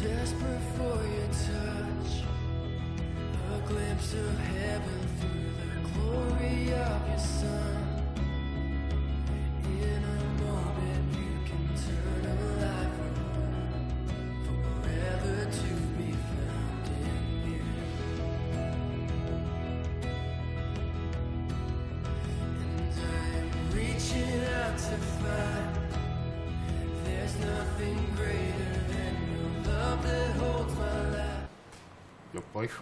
desperate for your touch, a glimpse of heaven through the glory of your Son. In a moment you can turn a life around, forever to be found in you. And I am reaching out to find there's nothing greater than your love that holds my life.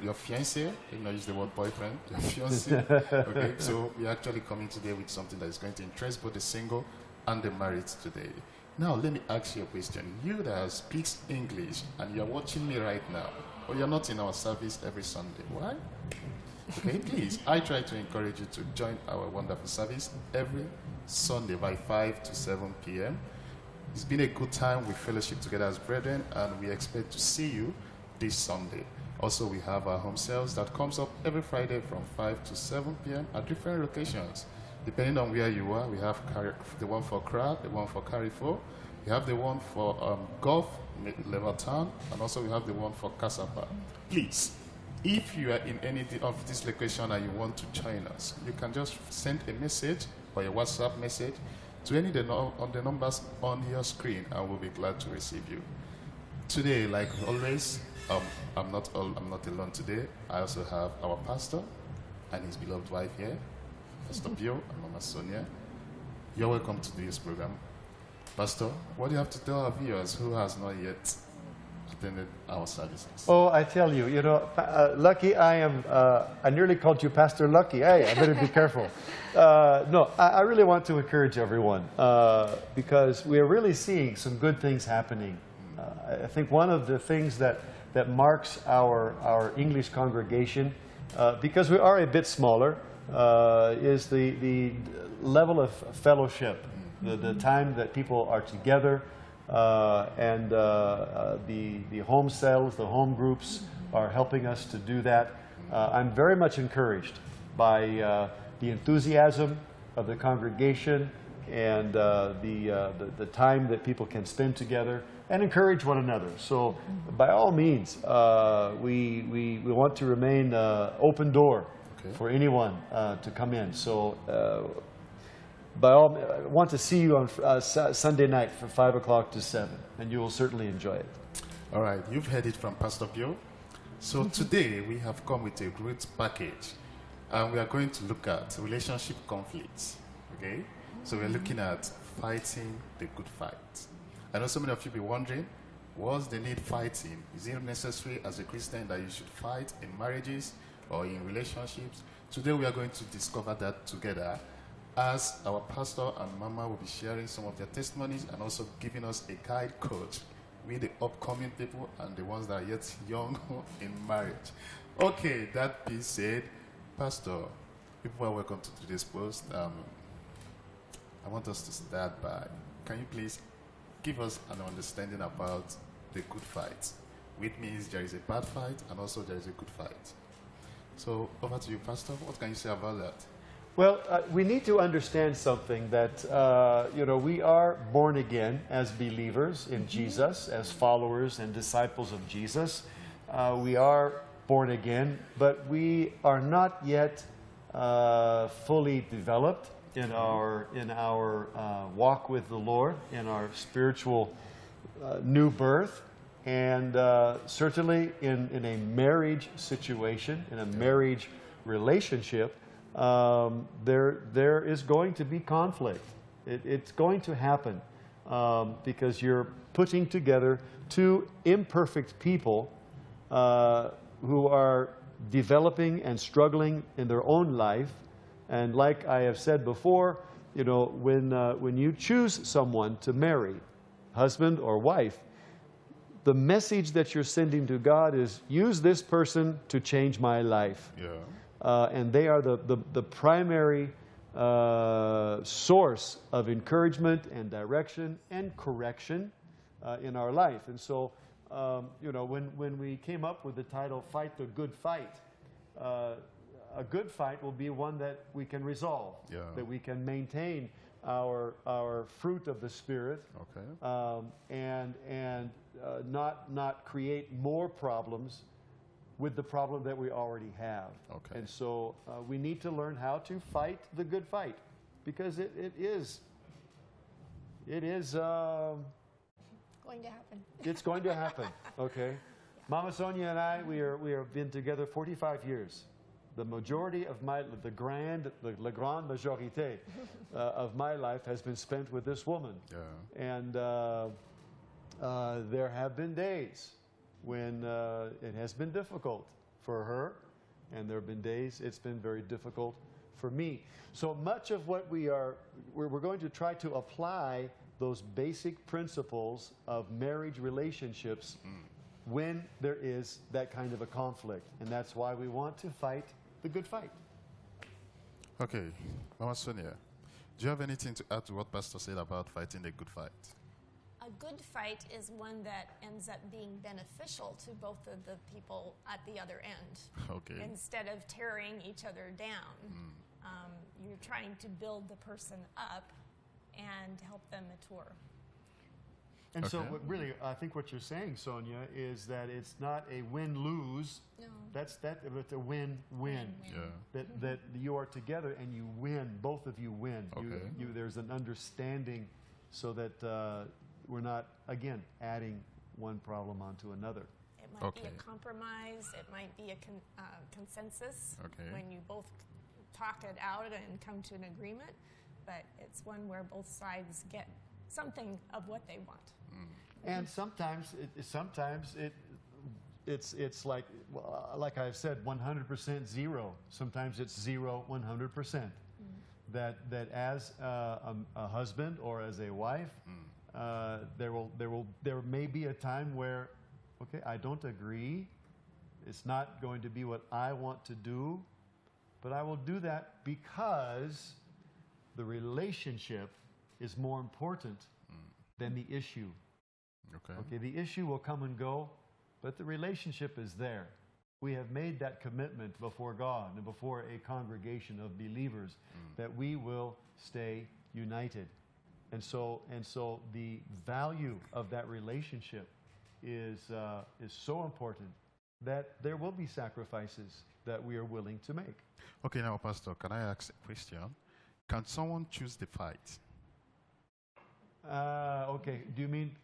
Your fiancé, you know, use the word boyfriend, your fiancé. Okay, so we're actually coming today with something that is going to interest both the single and the married today. Now, let me ask you a question. You that speaks English and you're watching me right now, or you're not in our service every Sunday, why? Okay, please, I try to encourage you to join our wonderful service every Sunday by 5 to 7 p.m. It's been a good time. We fellowship together as brethren, and we expect to see you this Sunday. Also, we have our home sales that comes up every Friday from 5 to 7 p.m. at different locations. Depending on where you are, we have the one for Accra, the one for Carrefour, we have the one for Gulf, Leverton, and also we have the one for Kasapa. Please, if you are in any of this location and you want to join us, you can just send a message or a WhatsApp message to any of the numbers on your screen, and we'll be glad to receive you. Today, like always, I'm not alone today. I also have our pastor and his beloved wife here, Pastor Pio and Mama Sonia. You're welcome to this program. Pastor, what do you have to tell our viewers who has not yet attended our services? Oh, I tell you, Lucky, I nearly called you Pastor Lucky. Hey, I better be careful. No, I really want to encourage everyone because we are really seeing some good things happening. I think one of the things that marks our English congregation, because we are a bit smaller, is the level of fellowship, the time that people are together, and the home cells, the home groups are helping us to do that. I'm very much encouraged by the enthusiasm of the congregation and the time that people can spend together and encourage one another. So by all means, we want to remain open door for anyone to come in. So I want to see you on Sunday night from 5 o'clock to 7, and you will certainly enjoy it. All right, you've heard it from Pastor Pio. So today we have come with a great package, and we are going to look at relationship conflicts. Okay, so we're looking at fighting the good fight. I know so many of you be wondering, what's the need fighting? Is it necessary as a Christian that you should fight in marriages or in relationships? Today we are going to discover that together, as our pastor and mama will be sharing some of their testimonies and also giving us a guide coach with the upcoming people and the ones that are yet young in marriage. Okay, that being said, Pastor, people are welcome to today's post. I want us to start by, can you please give us an understanding about the good fight, which means there is a bad fight and also there is a good fight. So over to you, Pastor. What can you say about that? Well, we need to understand something that, we are born again as believers in Jesus, as followers and disciples of Jesus. We are born again, but we are not yet fully developed in our walk with the Lord, in our spiritual new birth, and certainly in a marriage situation, in a marriage relationship, there is going to be conflict. It's going to happen because you're putting together two imperfect people who are developing and struggling in their own life. And like I have said before, when you choose someone to marry, husband or wife, the message that you're sending to God is, use this person to change my life. Yeah. And they are the primary source of encouragement and direction and correction in our life. And so, when we came up with the title, Fight the Good Fight, a good fight will be one that we can resolve, Yeah. that we can maintain our fruit of the Spirit, Okay. and not create more problems with the problem that we already have. Okay. And so we need to learn how to fight the good fight, because it is Going to happen. it's going to happen. Okay, Mama Sonia and I, we have been together 45 years. The majority of la grande majorité of my life has been spent with this woman. Yeah. And there have been days when it has been difficult for her, and there have been days it's been very difficult for me. So much of what we're going to try to apply those basic principles of marriage relationships when there is that kind of a conflict. And that's why we want to fight the good fight. Okay, Mama Sonia, do you have anything to add to what Pastor said about fighting the good fight? A good fight is one that ends up being beneficial to both of the people at the other end. Okay. Instead of tearing each other down, you're trying to build the person up and help them mature. And so, Okay. what really, I think what you're saying, Sonia, is that it's not a win-lose. No. It's a win-win. Win-win. Yeah. That you are together and you win. Both of you win. Okay. There's an understanding, so that we're not, again, adding one problem onto another. It might be Okay. a compromise. It might be a consensus Okay. when you both talk it out and come to an agreement. But it's one where both sides get something of what they want. And sometimes it's like, well, like I've said, 100% zero. Sometimes it's 0, 100%. That as a husband or as a wife, there may be a time where, okay, I don't agree. It's not going to be what I want to do, but I will do that because the relationship is more important than the issue. Okay. Okay, the issue will come and go, but the relationship is there. We have made that commitment before God and before a congregation of believers that we will stay united. And so the value of that relationship is so important that there will be sacrifices that we are willing to make. Okay, now, Pastor, can I ask a question? Can someone choose the fight? Okay, do you mean,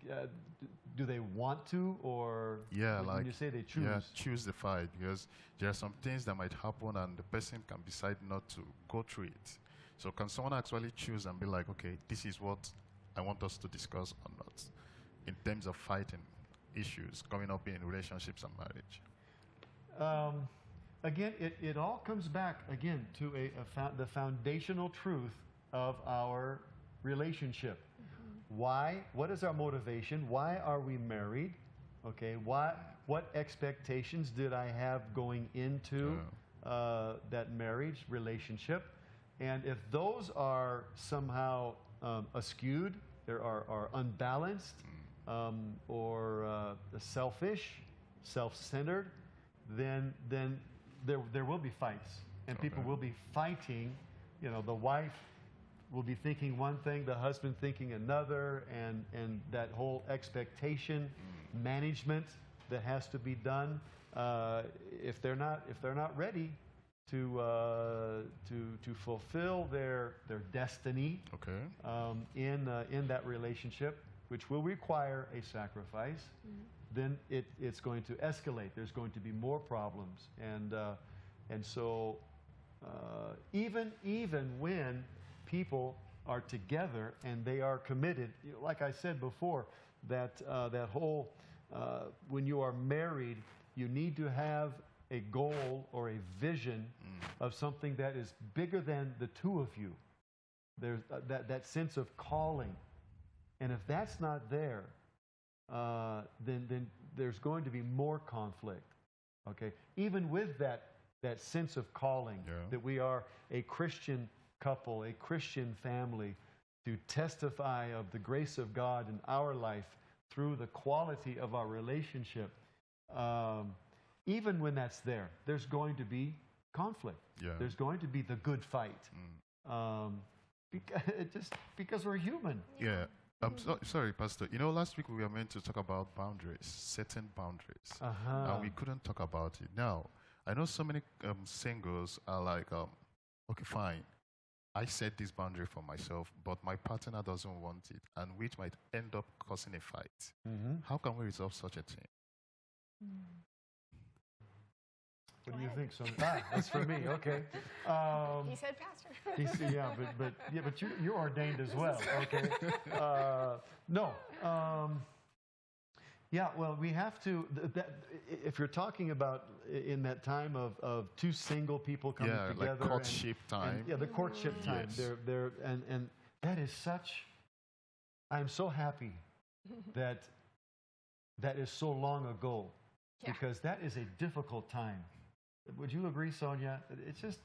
do they want to, or Yeah, when like you say they choose? Yeah, choose the fight, because there are some things that might happen and the person can decide not to go through it. So can someone actually choose and be like, okay, this is what I want us to discuss or not, in terms of fighting issues coming up in relationships and marriage? Again, it all comes back again to the foundational truth of our relationship. Why? What is our motivation? Why are we married? Okay. What expectations did I have going into that marriage relationship? And if those are somehow askewed, are unbalanced, or selfish, self-centered, then there will be fights, and people will be fighting. You know, the wife will be thinking one thing, the husband thinking another, and that whole expectation management that has to be done. If they're not ready to fulfill their destiny, Okay. in that relationship, which will require a sacrifice, then it's going to escalate. There's going to be more problems, and so even when people are together and they are committed, like I said before, that whole when you are married, you need to have a goal or a vision of something that is bigger than the two of you. There's that sense of calling, and if that's not there, then there's going to be more conflict. Okay, even with that sense of calling, that we are a Christian couple, a Christian family, to testify of the grace of God in our life through the quality of our relationship. Even when that's there, there's going to be conflict. Yeah. There's going to be the good fight. Because we're human. Yeah. Sorry, Pastor. You know, last week we were meant to talk about boundaries, setting boundaries, and we couldn't talk about it. Now, I know so many singles are like, okay, fine, I set this boundary for myself, but my partner doesn't want it, and which might end up causing a fight. How can we resolve such a thing? What do you think, Sonia? That's for me. Okay. He said pastor. But you're ordained as well. Okay. No. Yeah. Well, we have to. If you're talking about in that time of two single people coming together, like courtship time. the courtship time. Yes. And that is such. I'm so happy that is so long ago, because that is a difficult time. Would you agree, Sonia? It's just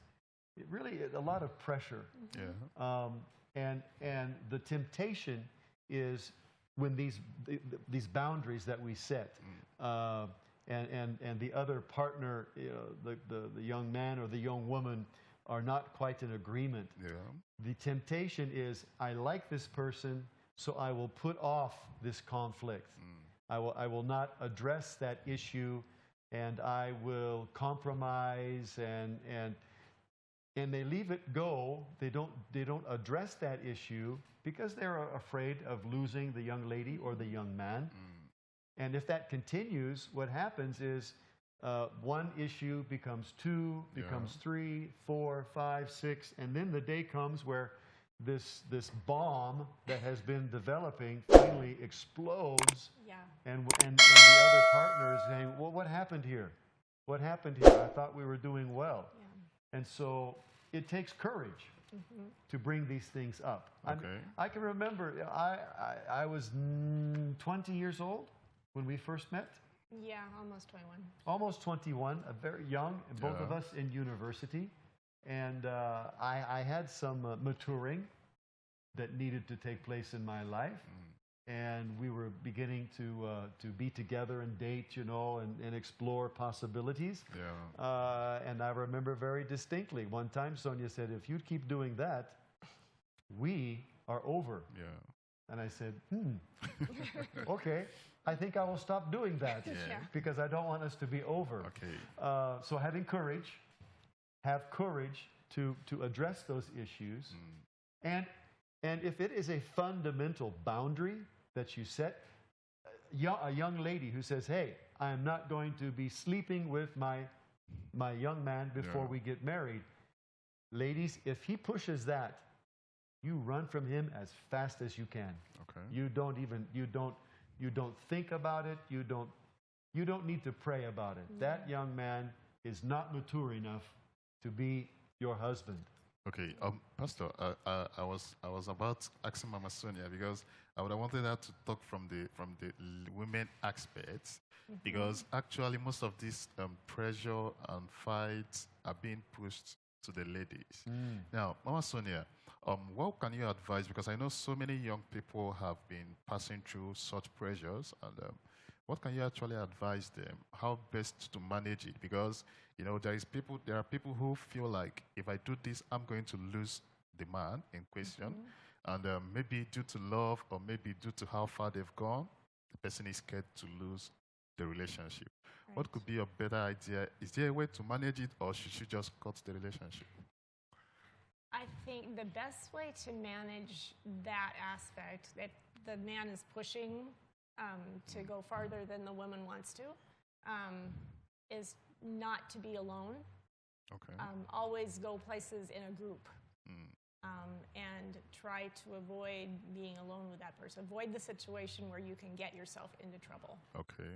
really a lot of pressure. Yeah. And the temptation is when these boundaries that we set, and the other partner, the young man or the young woman, are not quite in agreement. Yeah. The temptation is, I like this person, so I will put off this conflict. I will not address that issue, and I will compromise, and they leave it go. They don't address that issue because they're afraid of losing the young lady or the young man. And if that continues, what happens is one issue becomes two, becomes 3, 4, 5, 6, and then the day comes where this bomb that has been developing finally explodes. Yeah. And the other partner is saying, well, what happened here? What happened here? I thought we were doing well. Yeah. And so it takes courage to bring these things up. Okay. I can remember, I was 20 years old when we first met. Yeah, almost 21. Almost 21, very young, both of us in university. And I had some maturing that needed to take place in my life. And we were beginning to be together and date, and explore possibilities. Yeah. And I remember very distinctly, one time Sonia said, if you keep doing that, we are over. Yeah. And I said, okay, I think I will stop doing that because I don't want us to be over. Okay. So having courage, have courage to address those issues. And if it is a fundamental boundary that you set, a young lady who says, hey, I am not going to be sleeping with my young man before we get married. Ladies, if he pushes that, you run from him as fast as you can. Okay. You don't think about it. You don't need to pray about it. That young man is not mature enough to be your husband. Okay, Pastor, I was about asking Mama Sonia because I would have wanted her to talk from the women aspects, because actually most of these pressure and fights are being pushed to the ladies. Now, Mama Sonia, what can you advise? Because I know so many young people have been passing through such pressures, and what can you actually advise them? How best to manage it? Because there are people who feel like if I do this, I'm going to lose the man in question, and maybe due to love or maybe due to how far they've gone, the person is scared to lose the relationship. Right. What could be a better idea? Is there a way to manage it, or should you just cut the relationship? I think the best way to manage that aspect, if the man is pushing to go farther than the woman wants to, is not to be alone. Okay. Always go places in a group, and try to avoid being alone with that person. Avoid the situation where you can get yourself into trouble. Okay.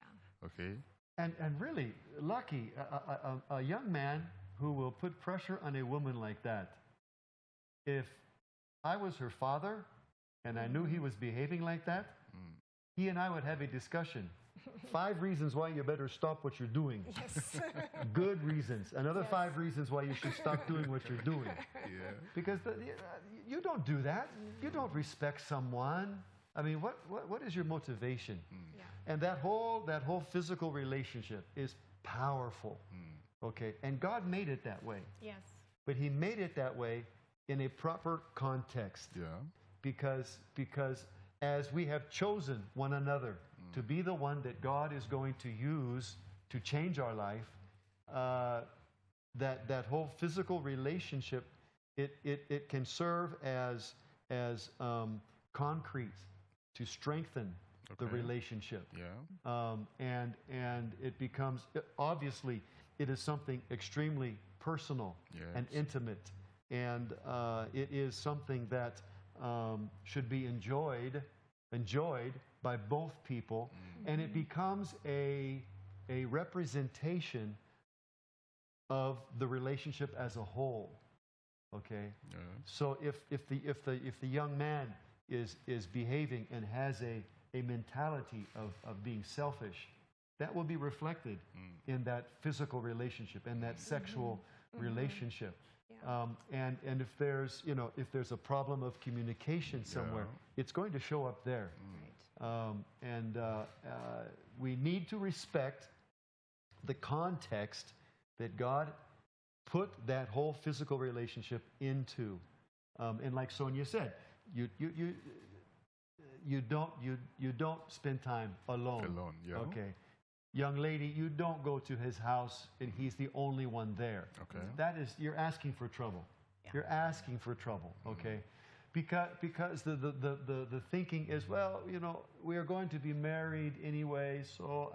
Yeah. Okay. And really, Lucky, a young man who will put pressure on a woman like that. If I was her father and I knew he was behaving like that, he and I would have a discussion. 5 reasons why you better stop what you're doing. Yes. Good reasons. Another 5 reasons why you should stop doing what you're doing. Yeah. Because you don't do that. You don't respect someone. I mean, what is your motivation? Yeah. And that whole physical relationship is powerful. Okay, and God made it that way. Yes. But he made it that way in a proper context. Yeah. Because as we have chosen one another to be the one that God is going to use to change our life, that whole physical relationship, it can serve as concrete to strengthen the Okay. relationship. Yeah. And it becomes, obviously, it is something extremely personal and Yes. intimate. And it is something that should be enjoyed by both people. And it becomes a representation of the relationship as a whole. Okay? Yeah. So if the young man is behaving and has a mentality of being selfish, that will be reflected in that physical relationship and that sexual relationship. Yeah. And if there's a problem of communication somewhere, it's going to show up there. Right. We need to respect the context that God put that whole physical relationship into. And like Sonia said, you don't spend time alone. Alone, yeah. Okay. Young lady, you don't go to his house and he's the only one there. Okay. That is, you're asking for trouble. Yeah. You're asking for trouble, okay? Because the thinking is, well, we are going to be married anyway, so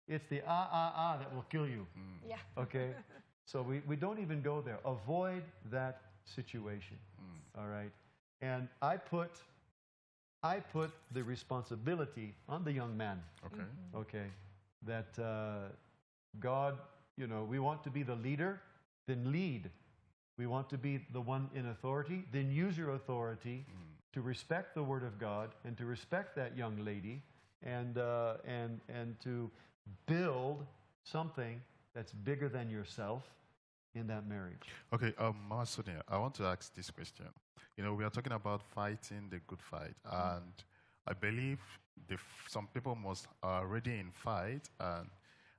it's the that will kill you, Yeah. okay? So we don't even go there. Avoid that situation, all right? And I put the responsibility on the young man, Okay. okay? That God, we want to be the leader, then lead. We want to be the one in authority, then use your authority to respect the Word of God and to respect that young lady and to build something that's bigger than yourself in that marriage. Okay, Mama Sonia, I want to ask this question. We are talking about fighting the good fight, and I believe some people are already in fight, and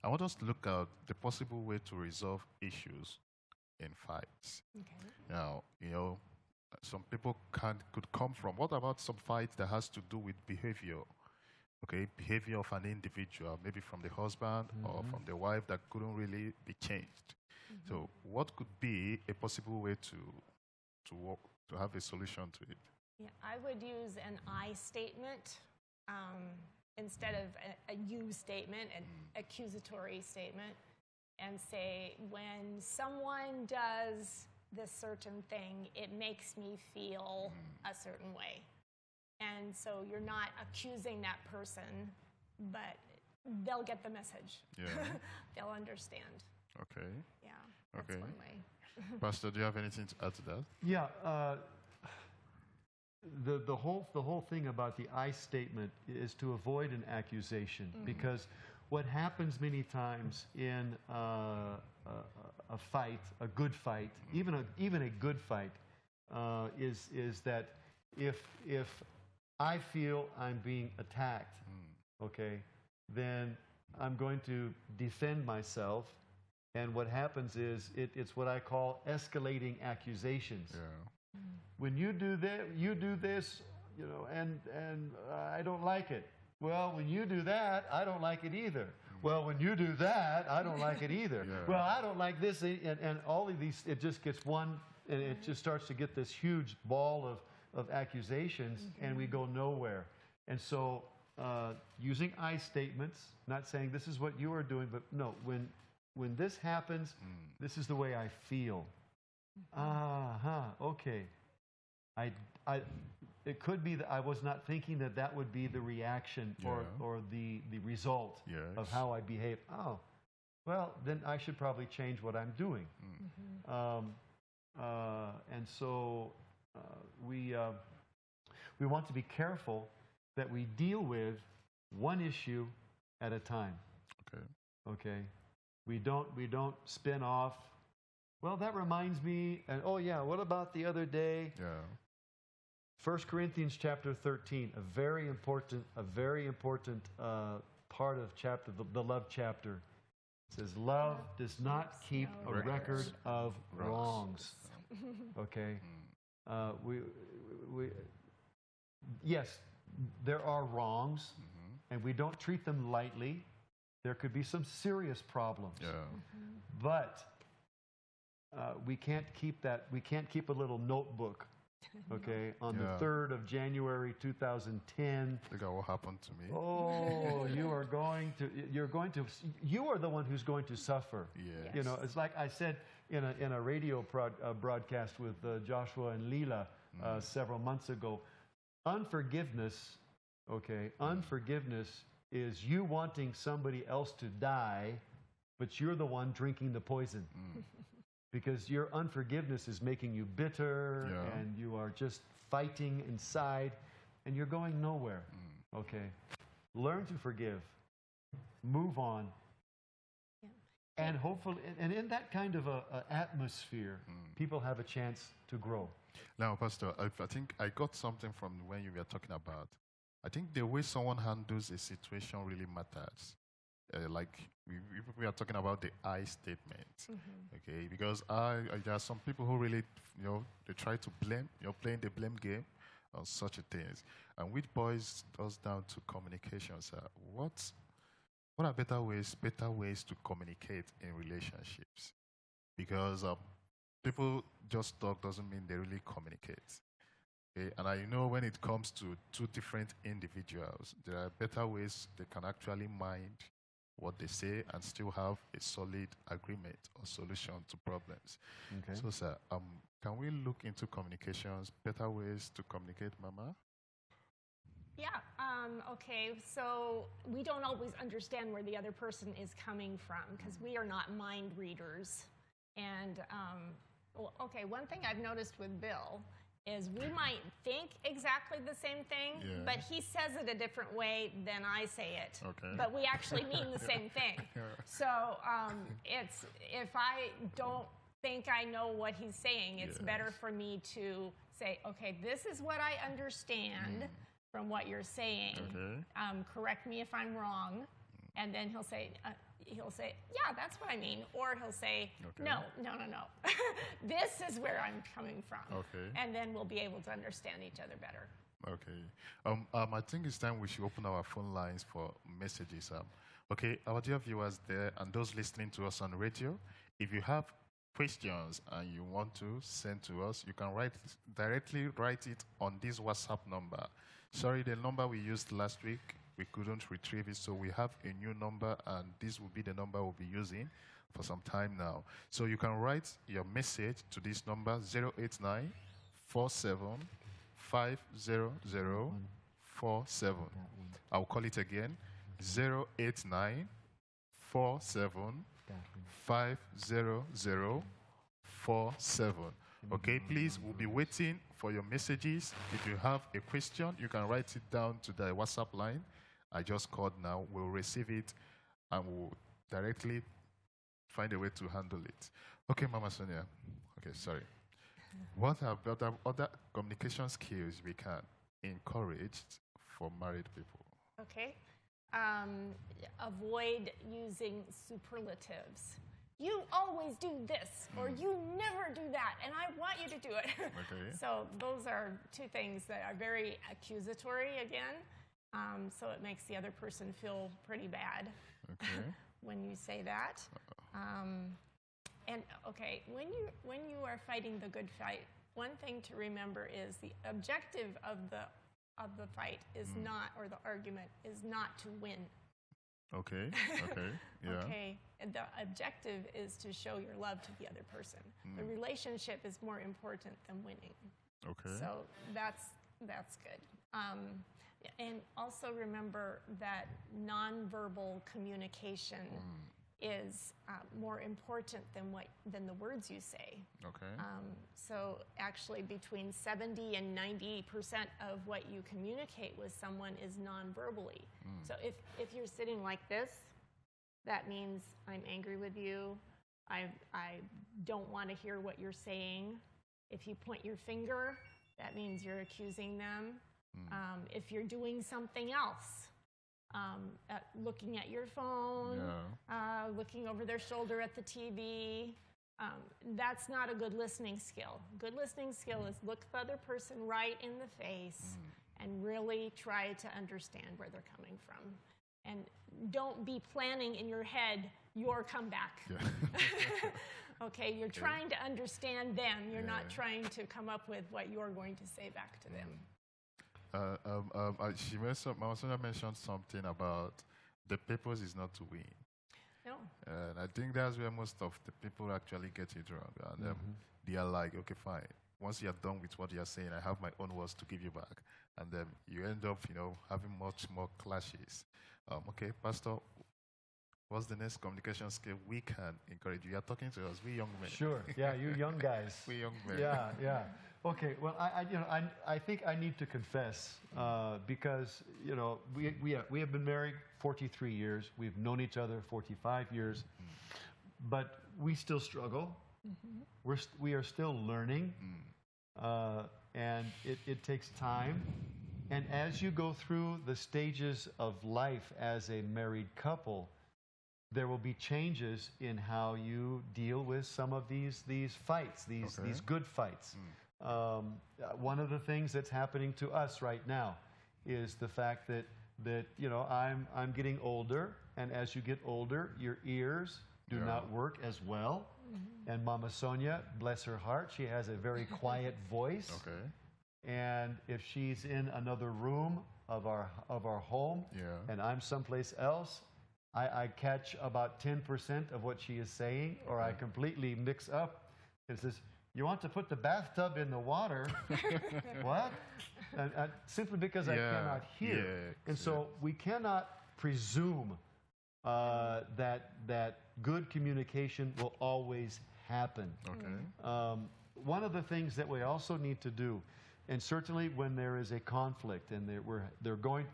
I want us to look at the possible way to resolve issues in fights. Okay. Now, some people could come from. What about some fight that has to do with behavior? Okay, behavior of an individual, maybe from the husband or from the wife that couldn't really be changed. So, what could be a possible way to have a solution to it? Yeah, I would use an I statement instead of a you statement, an accusatory statement, and say, when someone does this certain thing, it makes me feel a certain way. And so you're not accusing that person, but they'll get the message. Yeah. They'll understand. Okay. Yeah, that's Okay. one way. Pastor, do you have anything to add to that? Yeah, the whole thing about the I statement is to avoid an accusation, because what happens many times in a fight, a good fight, even a good fight, is that if I feel I'm being attacked, okay, then I'm going to defend myself. And what happens is it's what I call escalating accusations. Yeah. When you do that, you do this, and I don't like it. Well, when you do that, I don't like it either. Well, when you do that, I don't like it either. Yeah. Well, I don't like this, and all of these, it just gets one, and it just starts to get this huge ball of accusations, and we go nowhere. And so, using I statements, not saying this is what you are doing, but no, when this happens, this is the way I feel. Okay. It could be that I was not thinking that would be the reaction or the result of how I behave. Oh, well, then I should probably change what I'm doing. And so we want to be careful that we deal with one issue at a time. Okay. Okay. We don't spin off. Well, that reminds me, and oh yeah, what about the other day? Yeah. 1 Corinthians chapter 13, a very important part of chapter, the love chapter. It says, love does not keep no a record of wrongs. wrongs. Okay? Yes, there are wrongs, and we don't treat them lightly. There could be some serious problems. Yeah. But we can't keep that. We can't keep a little notebook, okay, on Yeah. the 3rd of January 2010. Look at what happened to me. Oh, you are the one who's going to suffer. Yeah. You know, it's like I said in a radio broadcast with Joshua and Leela several months ago. Unforgiveness, okay, unforgiveness is you wanting somebody else to die, but you're the one drinking the poison. Because your unforgiveness is making you bitter, Yeah. and you are just fighting inside, and you're going nowhere. Okay? Learn to forgive. Move on. Yeah. And hopefully, and in that kind of a atmosphere, people have a chance to grow. Now, Pastor, I think I got something from when you were talking about. I think the way someone handles a situation really matters. Like we are talking about the I statement, okay? Because there are some people who really, they try to blame, playing the blame game on such a things, and which boils us down to communication, sir. What are better ways to communicate in relationships? Because people just talk doesn't mean they really communicate. Okay? And I know when it comes to two different individuals, there are better ways they can actually mind what they say and still have a solid agreement or solution to problems. Okay. So, sir, can we look into communications, better ways to communicate, Mama? Yeah, okay, so we don't always understand where the other person is coming from because we are not mind readers. And, okay, one thing I've noticed with Bill is we might think exactly the same thing, Yeah. but he says it a different way than I say it. Okay. But we actually mean the same thing. So if I don't think I know what he's saying, it's Yes. better for me to say, okay, this is what I understand from what you're saying. Okay. Correct me if I'm wrong. And then he'll say, yeah, that's what I mean. Or he'll say, Okay. no. This is where I'm coming from. Okay. And then we'll be able to understand each other better. Okay. I think it's time we should open our phone lines for messages. Okay, our dear viewers there and those listening to us on radio, if you have questions and you want to send to us, you can directly write it on this WhatsApp number. Sorry, the number we used last week, we couldn't retrieve it, so we have a new number, and this will be the number we'll be using for some time now. So you can write your message to this number, 089 47 500 47. I'll call it again, 089 47 500 47. Okay, please, we'll be waiting for your messages. If you have a question, you can write it down to the WhatsApp line I just called now. We'll receive it and we'll directly find a way to handle it. Okay, Mama Sonia. Okay, sorry. What are other communication skills we can encourage for married people? Okay. Avoid using superlatives. You always do this, or you never do that, and I want you to do it. Okay. So those are two things that are very accusatory again. So it makes the other person feel pretty bad Okay. when you say that. And okay, when you are fighting the good fight, one thing to remember is the objective of the fight is not, or the argument is not to win. Okay. Okay. Yeah. Okay, and the objective is to show your love to the other person. The relationship is more important than winning. Okay. So that's good. And also remember that nonverbal communication is more important than the words you say. Okay. So actually, between 70 and 90% of what you communicate with someone is non-verbally. So if you're sitting like this, that means I'm angry with you. I don't want to hear what you're saying. If you point your finger, that means you're accusing them. If you're doing something else, looking at your phone, looking over their shoulder at the TV. That's not a good listening skill. Good listening skill is look the other person right in the face and really try to understand where they're coming from. And don't be planning in your head your comeback. Okay, you're trying to understand them. You're not trying to come up with what you're going to say back to them. Mama Sonia mentioned something about the purpose is not to win. No. And I think that's where most of the people actually get it wrong. And they are like, okay, fine. Once you're done with what you're saying, I have my own words to give you back. And then you end up, having much more clashes. Okay, Pastor, what's the next communication skill we can encourage? You are talking to us, we young men. Sure. Yeah, you young guys. We young men. Yeah. Okay. Well, I think I need to confess because we have been married 43 years. We've known each other 45 years, but we still struggle. We are still learning, and it takes time. And as you go through the stages of life as a married couple, there will be changes in how you deal with some of these fights, these good fights. One of the things that's happening to us right now is the fact that I'm getting older, and as you get older, your ears do not work as well. And Mama Sonia, bless her heart, she has a very quiet voice. Okay. And if she's in another room of our home, and I'm someplace else, I catch about 10% of what she is saying, or I completely mix up. It says, "You want to put the bathtub in the water?" What? Simply because I cannot hear. And so we cannot presume that good communication will always happen. Okay. One of the things that we also need to do, and certainly when there is a conflict and we're going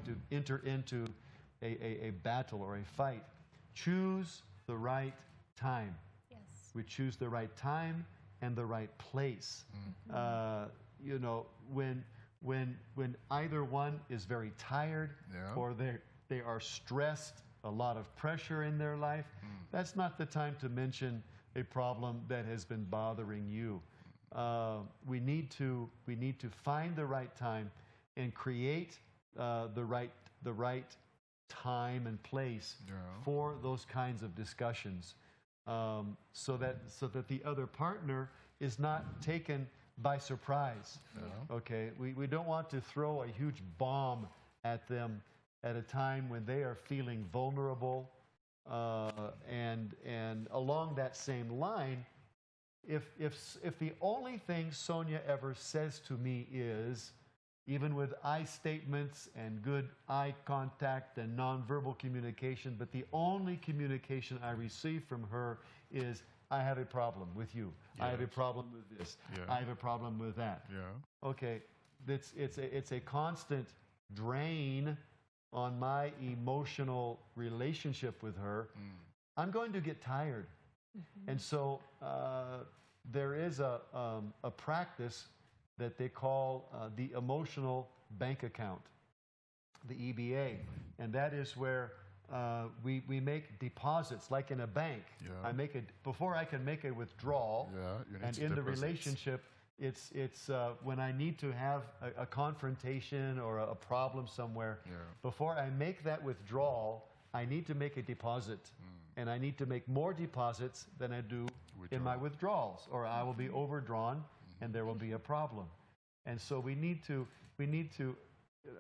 to enter into a battle or a fight, choose the right time. Yes. We choose the right time and the right place. When either one is very tired or they are stressed, a lot of pressure in their life, that's not the time to mention a problem that has been bothering you. We need to find the right time and create the right time and place for those kinds of discussions, so that the other partner is not taken by surprise. Okay, we don't want to throw a huge bomb at them at a time when they are feeling vulnerable, and along that same line, if the only thing Sonia ever says to me is, even with eye statements and good eye contact and nonverbal communication, but the only communication I receive from her is, "I have a problem with you. I have a problem with this. I have a problem with that." Okay, it's a constant drain on my emotional relationship with her. I'm going to get tired. And so there is a practice that they call the emotional bank account, the EBA. And that is where we make deposits, like in a bank. Before I can make a withdrawal, and in the relationship, it's when I need to have a confrontation or a problem somewhere, before I make that withdrawal, I need to make a deposit. And I need to make more deposits than I do in my withdrawals, or I will be overdrawn and there will be a problem. And so we need to,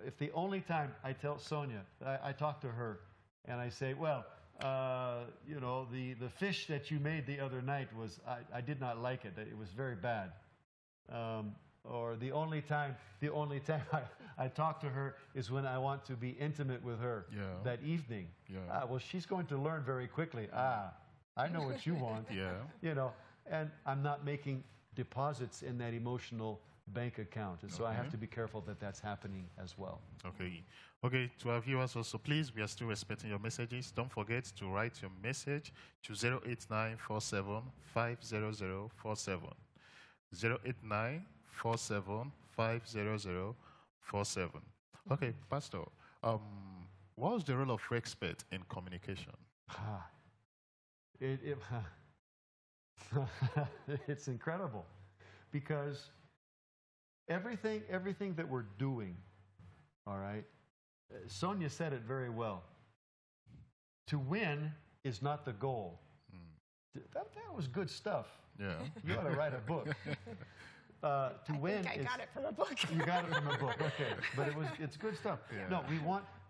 if the only time I tell Sonia, I talk to her and I say, "Well, the fish that you made the other night I did not like it. It was very bad." Or the only time I talk to her is when I want to be intimate with her that evening. Well, she's going to learn very quickly. I know what you want. And I'm not making deposits in that emotional bank account, and so I have to be careful that that's happening as well. Okay, to our viewers also, please, we are still expecting your messages. Don't forget to write your message to 08947500047. 08947500047. Okay, Pastor, What's the role of respect in communication? It, it's incredible because everything that we're doing, all right, Sonia said it very well. To win is not the goal. That was good stuff. Yeah. You ought to write a book. To I win think I is, got it from a book. you got it from a book, okay. But it's good stuff. Yeah. No,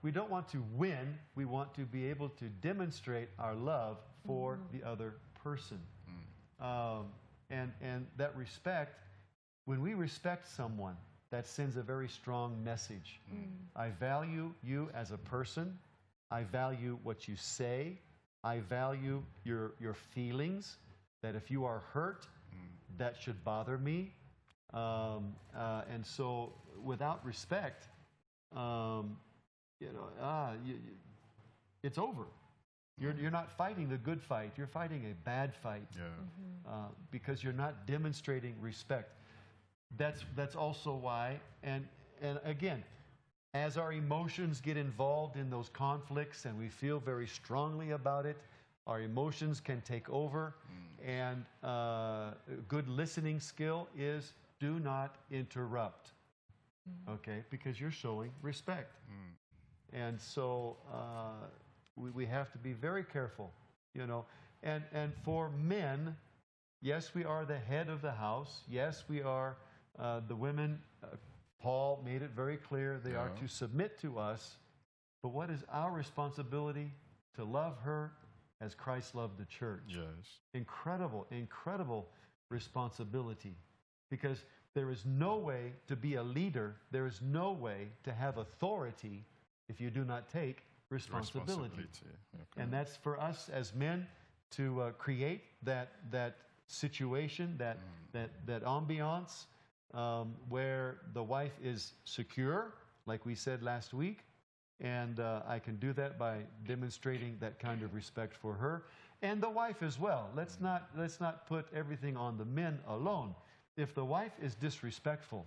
we don't want to win. We want to be able to demonstrate our love for the other person. And that respect, when we respect someone, that sends a very strong message. I value you as a person. I value what you say. I value your feelings, that if you are hurt, that should bother me. And so without respect, it's over. You're not fighting the good fight. You're fighting a bad fight. Yeah. Because you're not demonstrating respect. That's also why, and again, as our emotions get involved in those conflicts and we feel very strongly about it, our emotions can take over. And a good listening skill is do not interrupt. Okay, because you're showing respect. And so we have to be very careful, you know. And for men, yes, we are the head of the house. Yes, we are the women. Paul made it very clear they are to submit to us. But what is our responsibility? To love her as Christ loved the church. Yes. Incredible, incredible responsibility. Because there is no way to be a leader, there is no way to have authority if you do not take responsibility. Okay. And that's for us as men to create that situation, that ambiance where the wife is secure, like we said last week, and I can do that by demonstrating that kind of respect for her and the wife as well. Let's not put everything on the men alone. If the wife is disrespectful,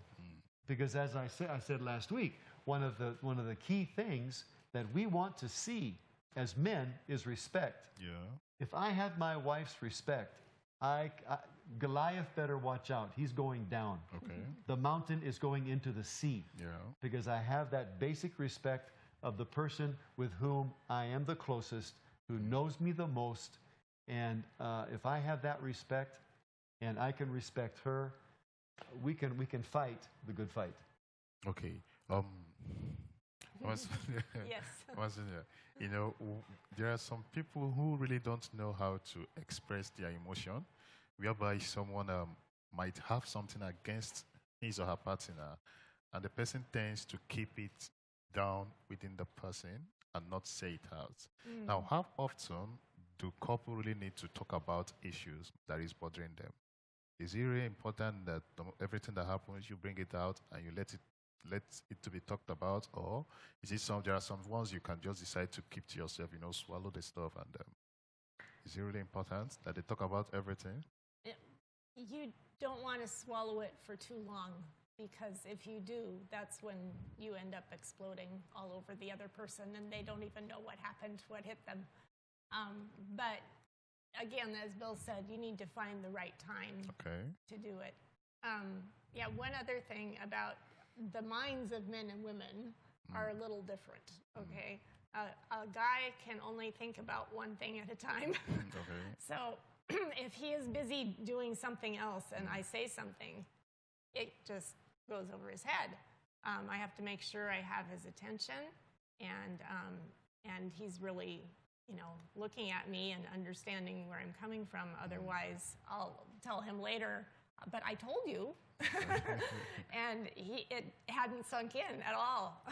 because as I said last week, one of the key things that we want to see as men is respect. Yeah. If I have my wife's respect, Goliath better watch out. He's going down. Okay. The mountain is going into the sea. Yeah. Because I have that basic respect of the person with whom I am the closest, who knows me the most. And if I have that respect and I can respect her, we can fight the good fight. Okay. Yes. You know, there are some people who really don't know how to express their emotion, whereby someone might have something against his or her partner, and the person tends to keep it down within the person and not say it out. Now, how often do couples really need to talk about issues that is bothering them? Is it really important that everything that happens, you bring it out and you let it to be talked about, or is it there are some ones you can just decide to keep to yourself, swallow the stuff, and is it really important that they talk about everything? You don't want to swallow it for too long, because if you do, that's when you end up exploding all over the other person and they don't even know what happened, what hit them. But again, as Bill said, you need to find the right time to do it. One other thing about the minds of men and women are a little different, okay? A guy can only think about one thing at a time. So if he is busy doing something else and I say something, it just goes over his head. I have to make sure I have his attention, and he's really, looking at me and understanding where I'm coming from. Otherwise, I'll tell him later, but I told you. And it hadn't sunk in at all.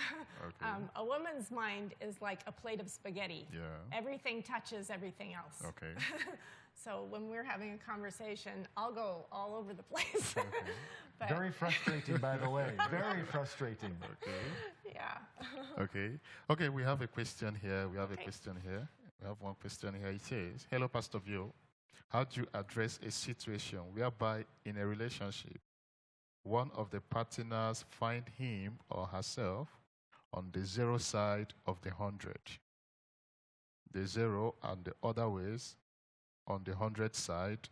A woman's mind is like a plate of spaghetti. Yeah. Everything touches everything else. Okay. So when we're having a conversation, I'll go all over the place. But, very frustrating, by the way. Very frustrating. Okay. Yeah. Okay, we have a question here. We have one question here. It says, hello, Pastor Bill. How do you address a situation whereby in a relationship, one of the partners find him or herself on the 0 side of the 100. The 0 and the other ways on the 100 side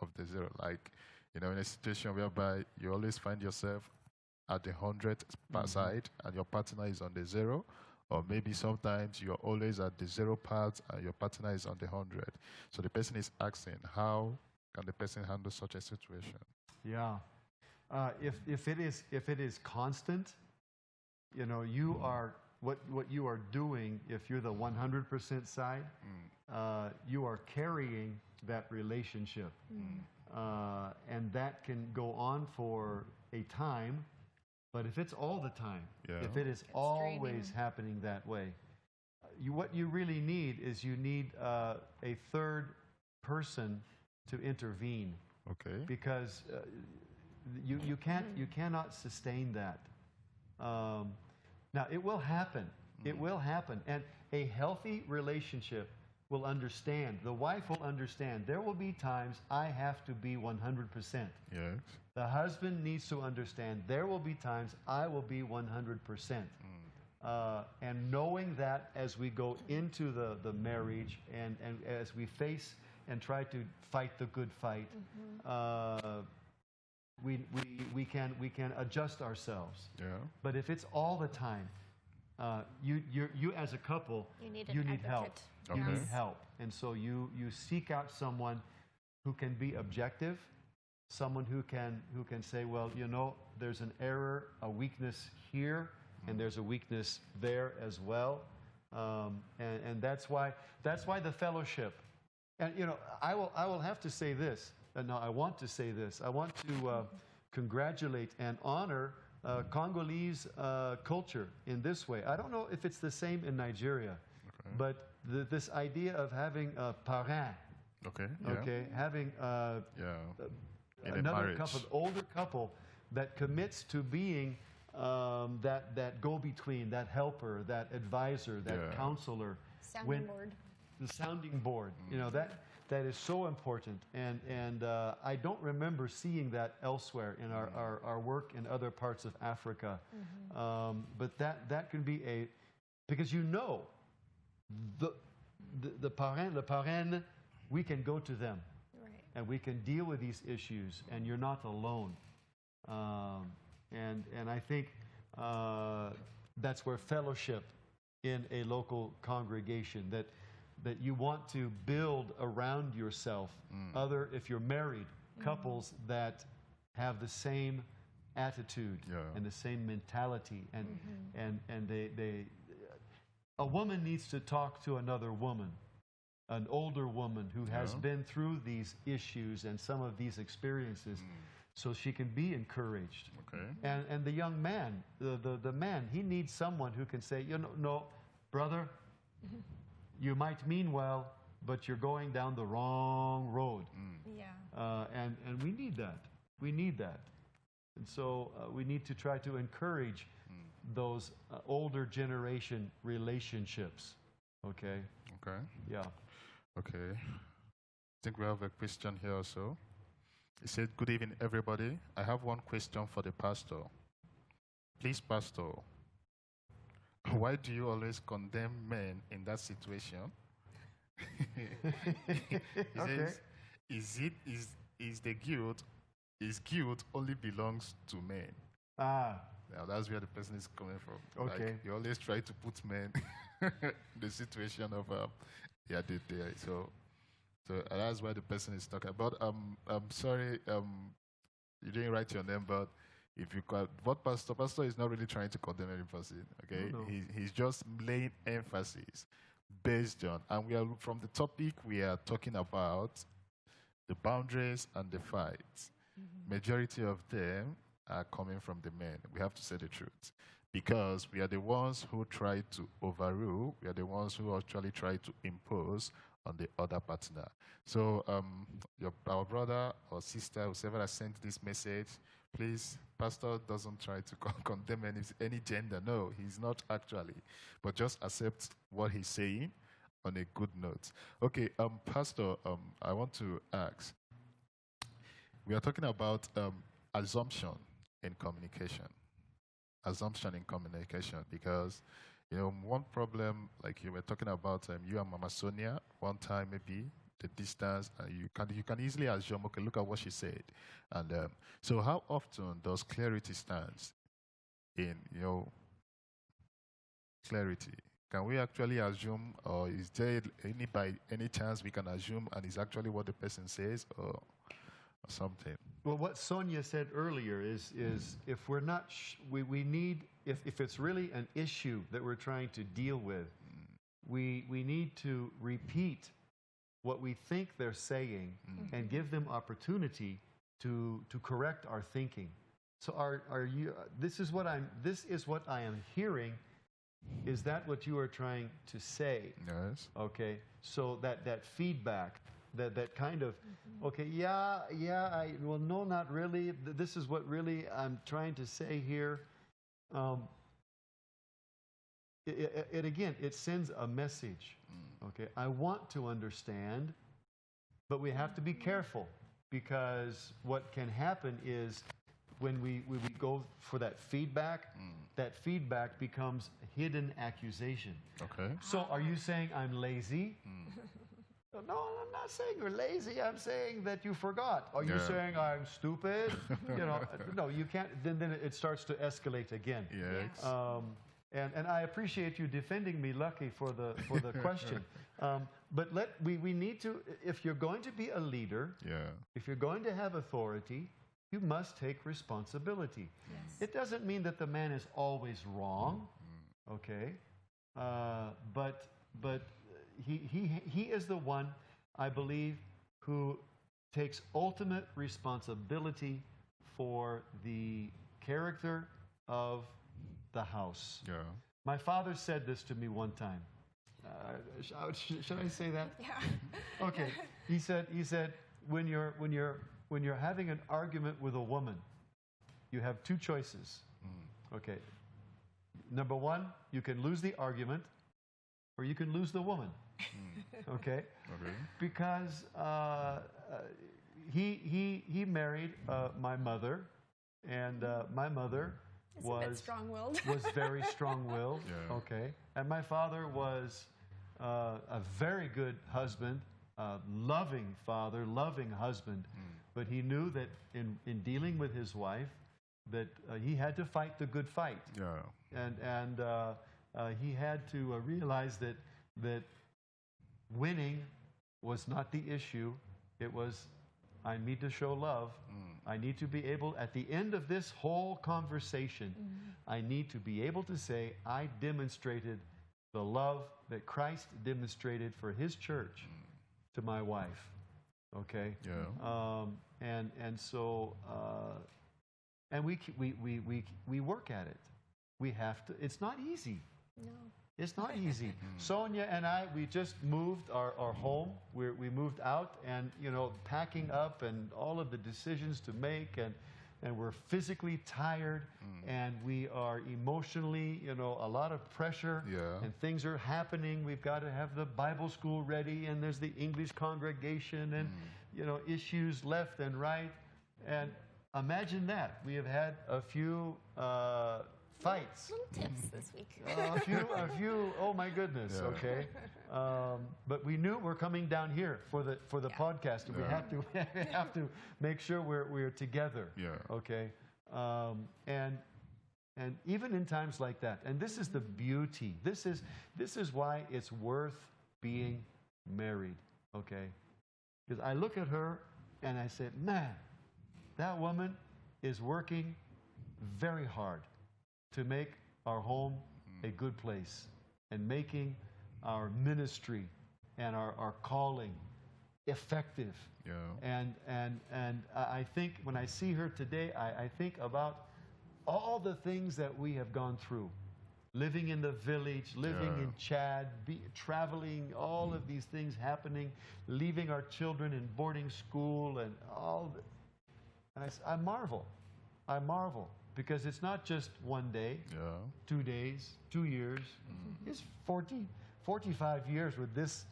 of the 0. Like, in a situation whereby you always find yourself at the 100 side and your partner is on the 0, or maybe sometimes you're always at the 0 part and your partner is on the 100. So the person is asking, how can the person handle such a situation? Yeah. If it is constant, you are what you are doing. If you're the 100% side, you are carrying that relationship, and that can go on for a time. But if it's all the time, if it is always happening that way, what you really need is you need a third person to intervene. Okay. Because you cannot sustain that. Now it will happen. It will happen, and a healthy relationship will understand. The wife will understand. There will be times I have to be 100%. Yes. The husband needs to understand. There will be times I will be 100%. And knowing that as we go into the marriage and as we face and try to fight the good fight, we can adjust ourselves. Yeah. But if it's all the time, you as a couple, You need you an need help. advocate. You Okay. need help, and so you seek out someone who can be objective, someone who can say, well, there's an error, a weakness here, and there's a weakness there as well, and that's why the fellowship. And I will have to say this. No, I want to say this. I want to congratulate and honor Congolese culture in this way. I don't know if it's the same in Nigeria, but this idea of having a parrain, Okay. having In a another marriage. couple, older couple that commits to being that go-between, that helper, that advisor, that counselor, Sounding board. the sounding board. That is so important, and I don't remember seeing that elsewhere in our work in other parts of Africa. But that can be because the parrain, we can go to them. Right. And we can deal with these issues, and you're not alone. And I think that's where fellowship in a local congregation, that you want to build around yourself, if you're married, couples that have the same attitude and the same mentality, and a woman needs to talk to another woman, an older woman who has been through these issues and some of these experiences, so she can be encouraged. Okay. And the young man, the man, he needs someone who can say, no, brother, you might mean well, but you're going down the wrong road. Yeah. And we need that. We need that. And so we need to try to encourage those older generation relationships. Okay? Okay. Yeah. Okay. I think we have a question here also. He said, good evening, everybody. I have one question for the pastor. Please, pastor, why do you always condemn men in that situation? He says, is guilt only belongs to men? Now that's where the person is coming from. Okay. Like, you always try to put men in the situation of so that's why the person is talking about. I'm sorry, you didn't write your name, but if you call what pastor is not really trying to condemn any person. Okay, No. He's just laying emphasis based on, and we are from the topic we are talking about the boundaries and the fights. Majority of them are coming from the men. We have to say the truth, because we are the ones who try to overrule. We are the ones who actually try to impose on the other partner. So our brother or sister, whoever has sent this message, please, pastor doesn't try to condemn any gender. No, he's not actually. But just accept what he's saying on a good note. Okay, pastor, I want to ask. We are talking about assumption in communication. assumption in communication because, one problem, like you were talking about, you and Mama Sonia, one time maybe, the distance, and you can easily assume, okay, look at what she said. And so how often does clarity stands in, clarity? Can we actually assume, or is there by any chance we can assume and it's actually what the person says or something? Well, what Sonia said earlier is if we're not, we need, if it's really an issue that we're trying to deal with, we need to repeat what we think they're saying and give them opportunity to correct our thinking. So are you, this is what I am hearing. Is that what you are trying to say? Yes. Okay. So that feedback, that kind of, okay, well, no, not really. This is what really I'm trying to say here. It sends a message. Okay, I want to understand, but we have to be careful because what can happen is when we go for that feedback becomes hidden accusation. Okay. So are you saying I'm lazy? No, I'm not saying you're lazy. I'm saying that you forgot. Are you saying I'm stupid? No, you can't. Then it starts to escalate again. Yes. And I appreciate you defending me, Lucky, for the question. But we need to, if you're going to be a leader, if you're going to have authority, you must take responsibility. Yes. It doesn't mean that the man is always wrong, okay? But he is the one, I believe, who takes ultimate responsibility for the character of the house. Yeah. My father said this to me one time. Should I say that? Yeah. Okay. He said when you're having an argument with a woman, you have two choices. Okay. Number one, you can lose the argument, or you can lose the woman. Okay. Okay. Because he married my mother, and my mother It's a bit strong-willed. was very strong-willed. Yeah. Okay, and my father was a very good husband, loving father, loving husband. But he knew that in dealing with his wife, that he had to fight the good fight. Yeah. And he had to realize that winning was not the issue. It was, I need to show love. I need to be able, at the end of this whole conversation, I need to be able to say, I demonstrated the love that Christ demonstrated for his church to my wife. Okay? Yeah. And so, and we work at it. We have to, it's not easy. No. It's not easy. Sonia and I, we just moved our home. We moved out and, packing up and all of the decisions to make, and we're physically tired and we are emotionally, a lot of pressure. Yeah. And things are happening. We've got to have the Bible school ready, and there's the English congregation and, issues left and right. And imagine that. We have had a few fights. Little tips this week. A few. Oh my goodness. Yeah. Okay, but we knew we're coming down here for the podcast, and we have to make sure we're together. Yeah. Okay, and even in times like that, and this is the beauty. This is why it's worth being married. Okay, because I look at her and I say, man, that woman is working very hard to make our home a good place and making our ministry and our calling effective. Yeah. And I think when I see her today, I think about all the things that we have gone through. Living in the village, living in Chad, traveling, all of these things happening, leaving our children in boarding school and all. And I marvel. Because it's not just one day, 2 days, 2 years. It's 45 years with this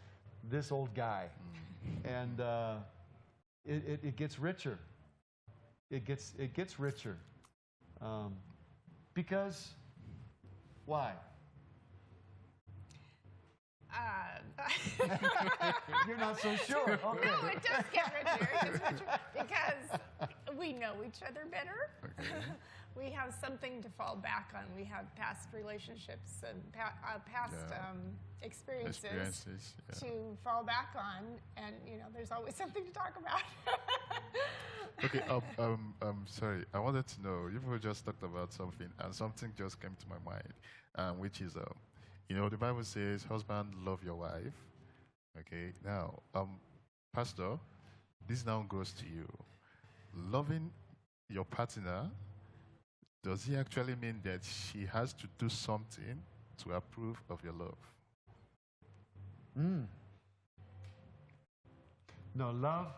old guy. And it gets richer. It gets richer. Because why? You're not so sure. Okay. No, it does get richer. It gets richer because we know each other better. We have something to fall back on. We have past relationships and past experiences to fall back on, and there's always something to talk about. Okay, sorry. I wanted to know, you people just talked about something, and something just came to my mind, which is, the Bible says, husband, love your wife. Okay, now, Pastor, this now goes to you. Loving your partner, does it actually mean that she has to do something to approve of your love? No, love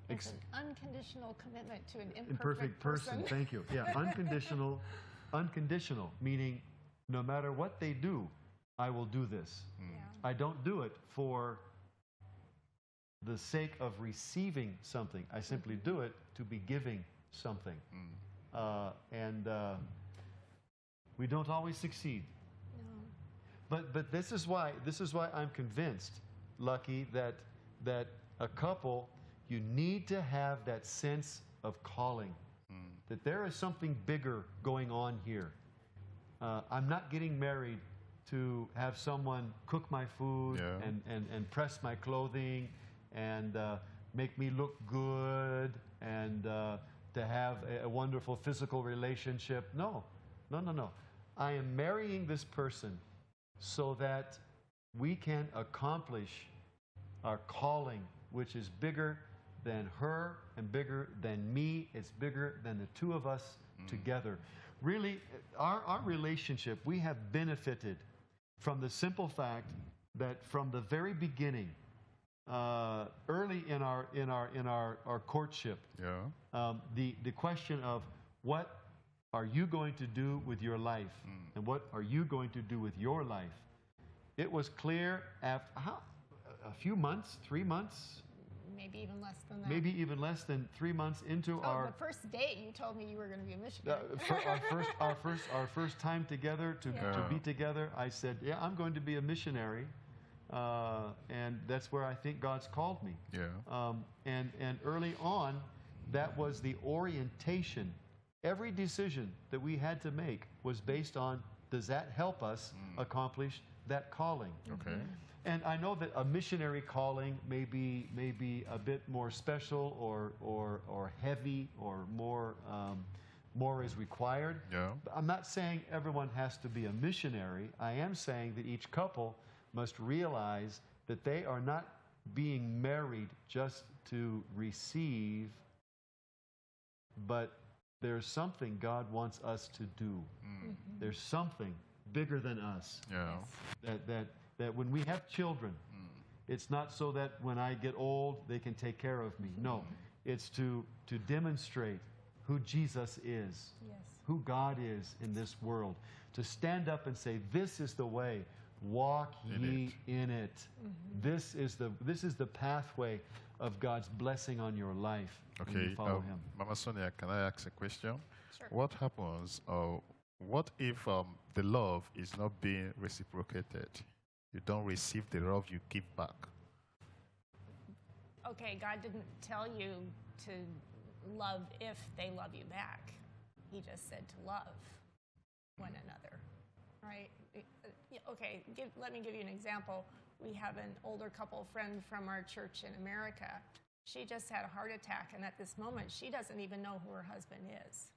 It's an unconditional commitment to an imperfect person. Thank you. Yeah, unconditional, meaning no matter what they do, I will do this. Yeah. I don't do it for the sake of receiving something. I simply do it to be giving something. And we don't always succeed. No. But this is why I'm convinced, Lucky, that a couple, you need to have that sense of calling, that there is something bigger going on here. I'm not getting married to have someone cook my food and press my clothing and make me look good and to have a wonderful physical relationship. No. I am marrying this person so that we can accomplish our calling, which is bigger than her and bigger than me. It's bigger than the two of us together. Really, our relationship, we have benefited from the simple fact that from the very beginning, early in our courtship, the question of what are you going to do with your life and what are you going to do with your life, it was clear after a few months, 3 months, maybe even less than that. maybe even less than 3 months into our the first date, you told me you were going to be a missionary. our first time together to be together, I said, yeah, I'm going to be a missionary, and that's where I think God's called me. And early on, that was the orientation. Every decision that we had to make was based on, does that help us accomplish that calling? Okay. And I know that a missionary calling may be a bit more special or heavy or more is required. I'm not saying everyone has to be a missionary. I am saying that each couple must realize that they are not being married just to receive, but there's something God wants us to do. There's something bigger than us. That when we have children, it's not so that when I get old, they can take care of me. No, it's to demonstrate who Jesus is, who God is in this world. To stand up and say, this is the way, walk ye in it. This is the pathway of God's blessing on your life when you follow Him. Mama Sonia, can I ask a question? Sure. What happens, what if the love is not being reciprocated? You don't receive the love you give back. Okay, God didn't tell you to love if they love you back. He just said to love one another, right? Okay, let me give you an example. We have an older couple friend from our church in America. She just had a heart attack, and at this moment, she doesn't even know who her husband is.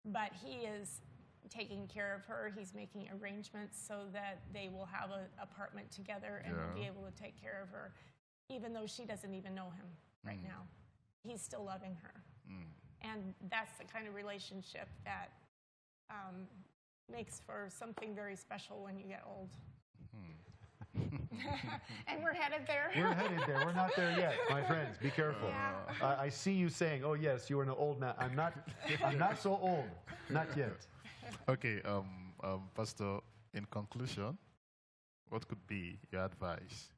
But he is taking care of her. He's making arrangements so that they will have an apartment together and will be able to take care of her, even though she doesn't even know him right now. He's still loving her. And that's the kind of relationship that makes for something very special when you get old. And we're headed there. We're headed there. We're not there yet, my friends. Be careful. I see you saying, "Oh yes, you are an old man." I'm not so old. Not yet. Okay, Pastor, in conclusion, what could be your advice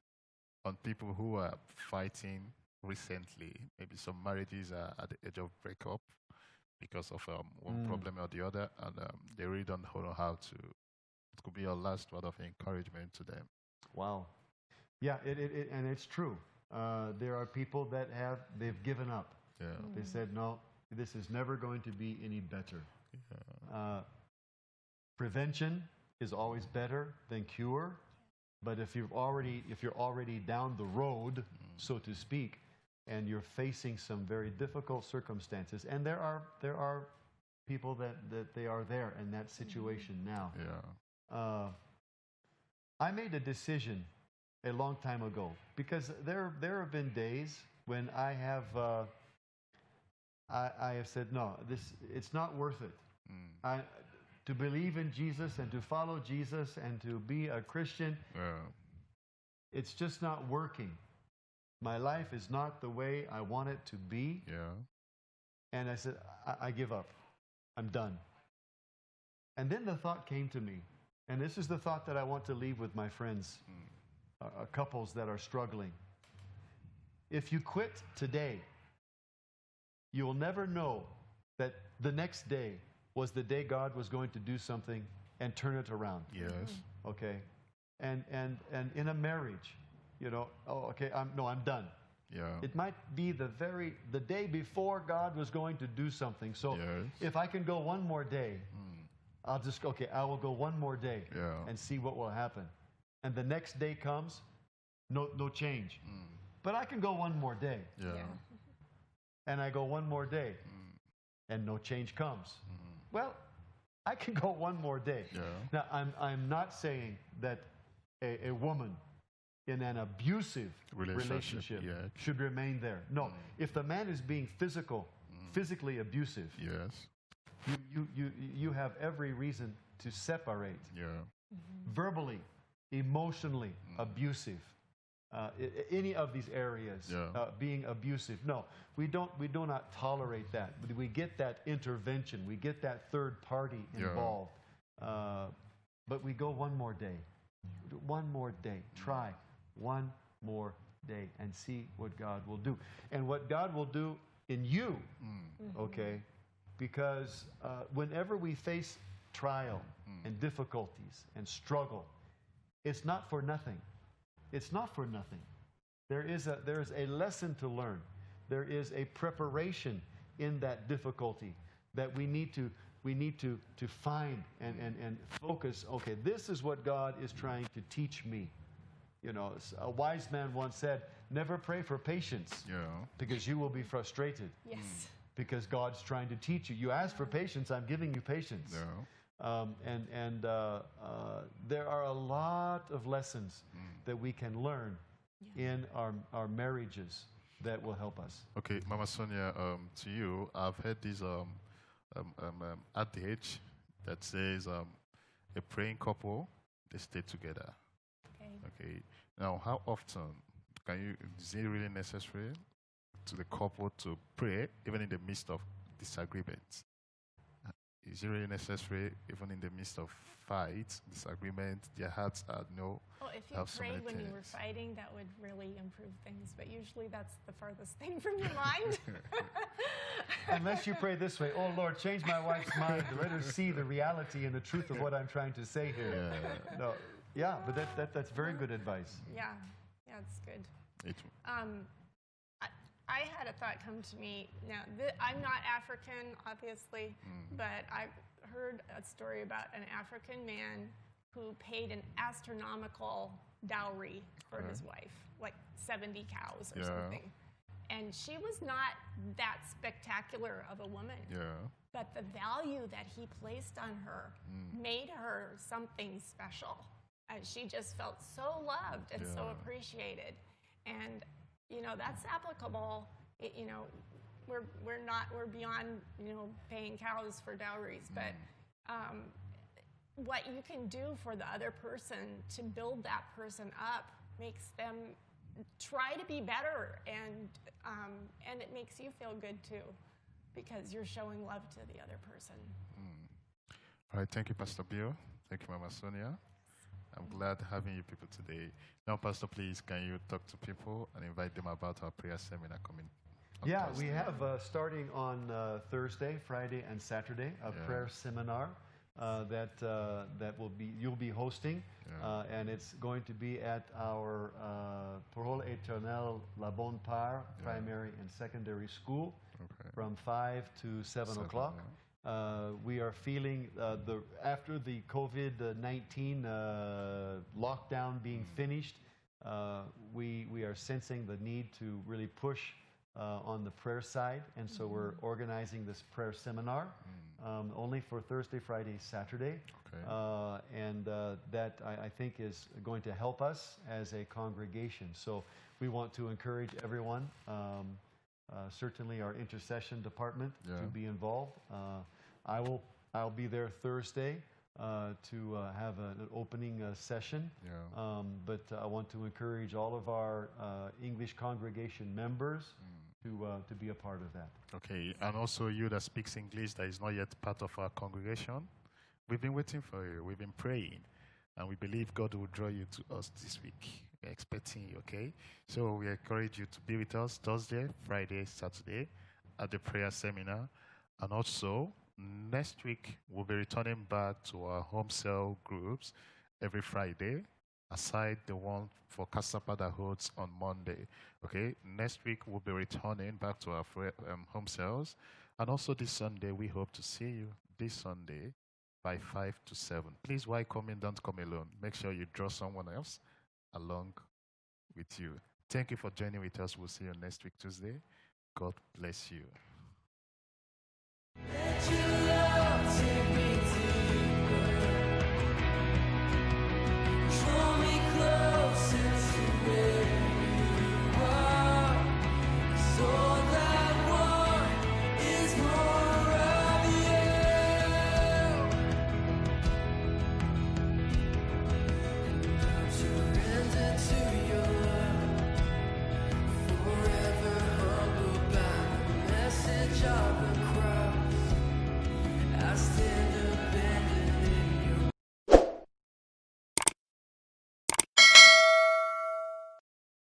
on people who are fighting recently? Maybe some marriages are at the edge of breakup. because of one problem or the other, and they really don't know how to. It could be your last word of encouragement to them. Wow. Yeah, and it's true. There are people that they've given up. Yeah. They said, no, this is never going to be any better. Prevention is always better than cure. But if you're already down the road, so to speak, and you're facing some very difficult circumstances, and there are people that they are there in that situation now. Yeah. I made a decision a long time ago because there have been days when I have said, no, it's not worth it. To believe in Jesus and to follow Jesus and to be a Christian, it's just not working. My life is not the way I want it to be. Yeah. And I said, I give up. I'm done. And then the thought came to me, and this is the thought that I want to leave with my friends, couples that are struggling. If you quit today, you will never know that the next day was the day God was going to do something and turn it around. Yes. Okay? And in a marriage, I'm done. Yeah. It might be the day before God was going to do something. So Yes. if I can go one more day, I will go one more day and see what will happen. And the next day comes, no change. But I can go one more day. Yeah. And I go one more day, and no change comes. Well, I can go one more day. Yeah. Now, I'm not saying that a woman in an abusive relationship yeah. should remain there. No, if the man is being physically abusive, Yes. you have every reason to separate. Yeah. Verbally, emotionally abusive. Any of these areas being abusive. No, we do not tolerate that. We get that intervention. We get that third party involved. But we go one more day. One more day. Try one more day and see what God will do. And what God will do in you, okay? Because whenever we face trial and difficulties and struggle, it's not for nothing. It's not for nothing. There is a lesson to learn. There is a preparation in that difficulty that we need to find and focus. Okay, this is what God is trying to teach me. A wise man once said, never pray for patience because you will be frustrated. Yes. Because God's trying to teach you. You ask for patience, I'm giving you patience. There are a lot of lessons that we can learn in our marriages that will help us. Okay, Mama Sonia, to you, I've heard this adage that says a praying couple, they stay together. Okay. Now, how often is it really necessary to the couple to pray even in the midst of disagreements? Is it really necessary even in the midst of fights, disagreements? Their hearts are Well, if you have so prayed many when you were things. fighting, that would really improve things. But usually that's the farthest thing from your mind. Unless you pray this way, oh Lord, change my wife's mind. Let her see the reality and the truth of what I'm trying to say here. No, yeah, but that's very good advice. Yeah, it's good. It, I had a thought come to me. Now, I'm not African, obviously, but I've heard a story about an African man who paid an astronomical dowry for his wife, like 70 cows or something. And she was not that spectacular of a woman. But the value that he placed on her made her something special. And she just felt so loved and so appreciated. And that's applicable. We're beyond paying cows for dowries, but what you can do for the other person to build that person up makes them try to be better, and it makes you feel good too, because you're showing love to the other person. All right, thank you, Pastor Bill. Thank you, Mama Sonia. I'm glad having you people today. Now, Pastor, please, can you talk to people and invite them about our prayer seminar coming? Yeah, we have starting on Thursday, Friday, and Saturday a prayer seminar that will be you'll be hosting, and it's going to be at our Parole Éternel La Bonne Part Primary and Secondary School from 5 to 7 o'clock. We are feeling after the COVID-19 lockdown being finished, we are sensing the need to really push on the prayer side, and so we're organizing this prayer seminar only for Thursday, Friday, Saturday, and that I think is going to help us as a congregation. So we want to encourage everyone, certainly our intercession department, to be involved. I'll be there Thursday to have an opening session. But I want to encourage all of our English congregation members to be a part of that. Okay, and also you that speaks English that is not yet part of our congregation, we've been waiting for you. We've been praying, and we believe God will draw you to us this week. We're expecting you, okay? So we encourage you to be with us Thursday, Friday, Saturday at the prayer seminar. And also, next week, we'll be returning back to our home cell groups every Friday, aside the one for Kasapa that holds on Monday. Okay, next week we'll be returning back to our home cells. And also this Sunday, we hope to see you this Sunday by 5 to 7. Please, while coming, don't come alone. Make sure you draw someone else along with you. Thank you for joining with us. We'll see you next week, Tuesday. God bless you.